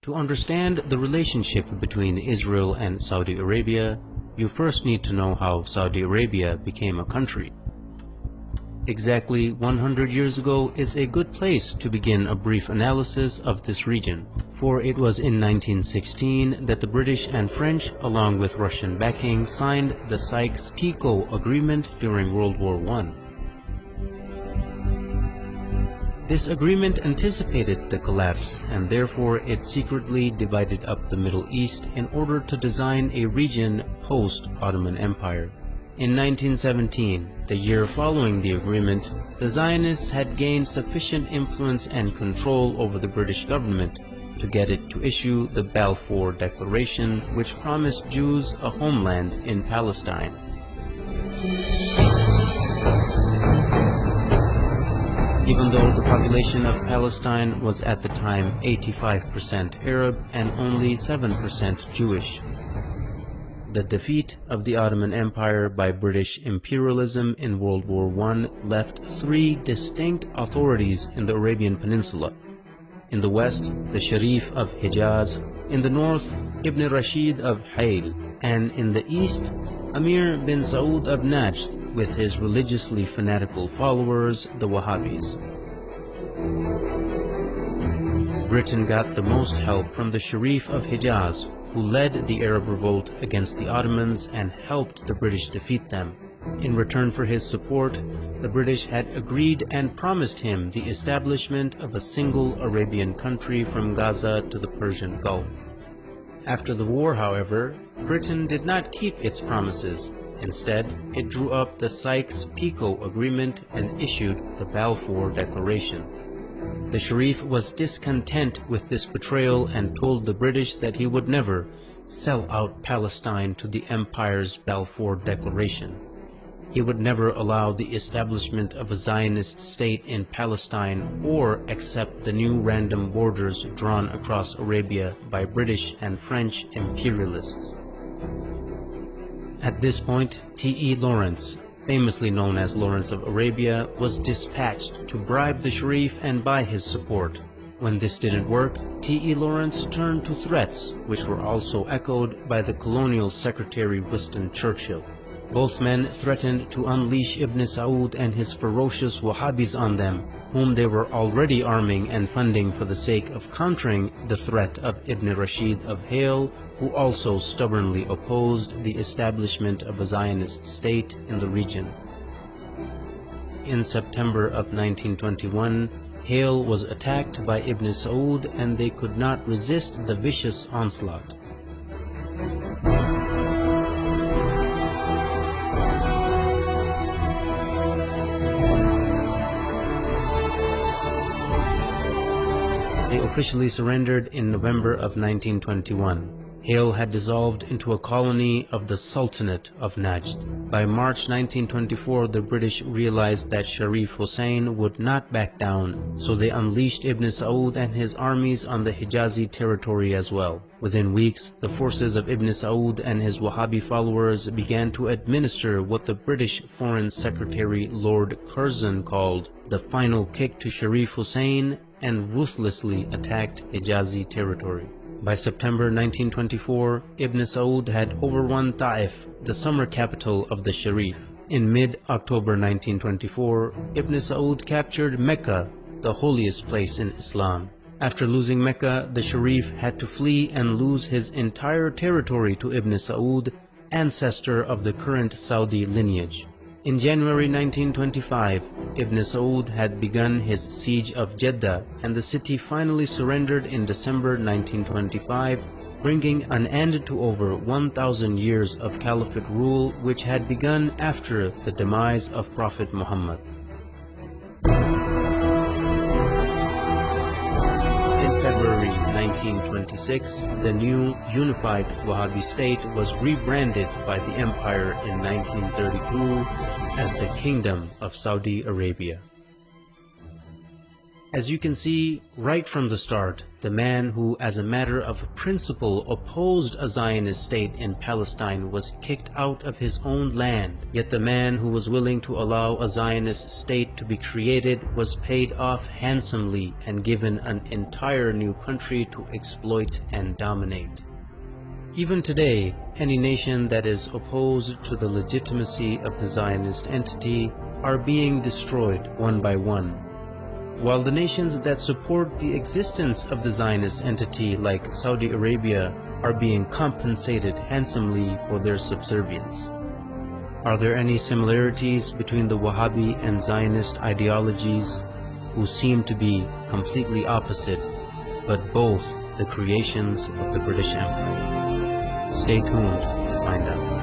To understand the relationship between Israel and Saudi Arabia, you first need to know how Saudi Arabia became a country. Exactly 100 years ago is a good place to begin a brief analysis of this region, for it was in 1916 that the British and French, along with Russian backing, signed the Sykes-Picot Agreement during World War I. This agreement anticipated the collapse, and therefore it secretly divided up the Middle East in order to design a region post-Ottoman Empire. In 1917, the year following the agreement, the Zionists had gained sufficient influence and control over the British government to get it to issue the Balfour Declaration, which promised Jews a homeland in Palestine. Even though the population of Palestine was at the time 85% Arab and only 7% Jewish. The defeat of the Ottoman Empire by British imperialism in World War I left three distinct authorities in the Arabian Peninsula. In the west, the Sharif of Hijaz; in the north, Ibn Rashid of Hayl; and in the east, Amir bin Saud of Najd, with his religiously fanatical followers, the Wahhabis. Britain got the most help from the Sharif of Hijaz, who led the Arab revolt against the Ottomans and helped the British defeat them. In return for his support, the British had agreed and promised him the establishment of a single Arabian country from Gaza to the Persian Gulf. After the war, however, Britain did not keep its promises. Instead, it drew up the Sykes-Picot Agreement and issued the Balfour Declaration. The Sharif was discontent with this betrayal and told the British that he would never sell out Palestine to the Empire's Balfour Declaration. He would never allow the establishment of a Zionist state in Palestine or accept the new random borders drawn across Arabia by British and French imperialists. At this point, T.E. Lawrence, famously known as Lawrence of Arabia, was dispatched to bribe the Sharif and buy his support. When this didn't work, T.E. Lawrence turned to threats, which were also echoed by the colonial secretary Winston Churchill. Both men threatened to unleash Ibn Saud and his ferocious Wahhabis on them, whom they were already arming and funding for the sake of countering the threat of Ibn Rashid of Hayl, who also stubbornly opposed the establishment of a Zionist state in the region. In September of 1921, Hayl was attacked by Ibn Saud and they could not resist the vicious onslaught. They officially surrendered in November of 1921. Hayl had dissolved into a colony of the Sultanate of Najd. By March 1924, the British realized that Sharif Hussein would not back down, so they unleashed Ibn Saud and his armies on the Hijazi territory as well. Within weeks, the forces of Ibn Saud and his Wahhabi followers began to administer what the British Foreign Secretary Lord Curzon called the final kick to Sharif Hussein and ruthlessly attacked Hijazi territory. By September 1924, Ibn Saud had overrun Ta'if, the summer capital of the Sharif. In mid-October 1924, Ibn Saud captured Mecca, the holiest place in Islam. After losing Mecca, the Sharif had to flee and lose his entire territory to Ibn Saud, ancestor of the current Saudi lineage. In January 1925, Ibn Saud had begun his siege of Jeddah, and the city finally surrendered in December 1925, bringing an end to over 1,000 years of caliphate rule which had begun after the demise of Prophet Muhammad. In February 1926, the new unified Wahhabi state was rebranded by the empire in 1932 as the Kingdom of Saudi Arabia. As you can see right from the start, the man who, as a matter of principle, opposed a Zionist state in Palestine was kicked out of his own land, yet the man who was willing to allow a Zionist state to be created was paid off handsomely and given an entire new country to exploit and dominate. Even today, any nation that is opposed to the legitimacy of the Zionist entity are being destroyed one by one, while the nations that support the existence of the Zionist entity, like Saudi Arabia, are being compensated handsomely for their subservience. Are there any similarities between the Wahhabi and Zionist ideologies, who seem to be completely opposite, but both the creations of the British Empire? Stay tuned to find out.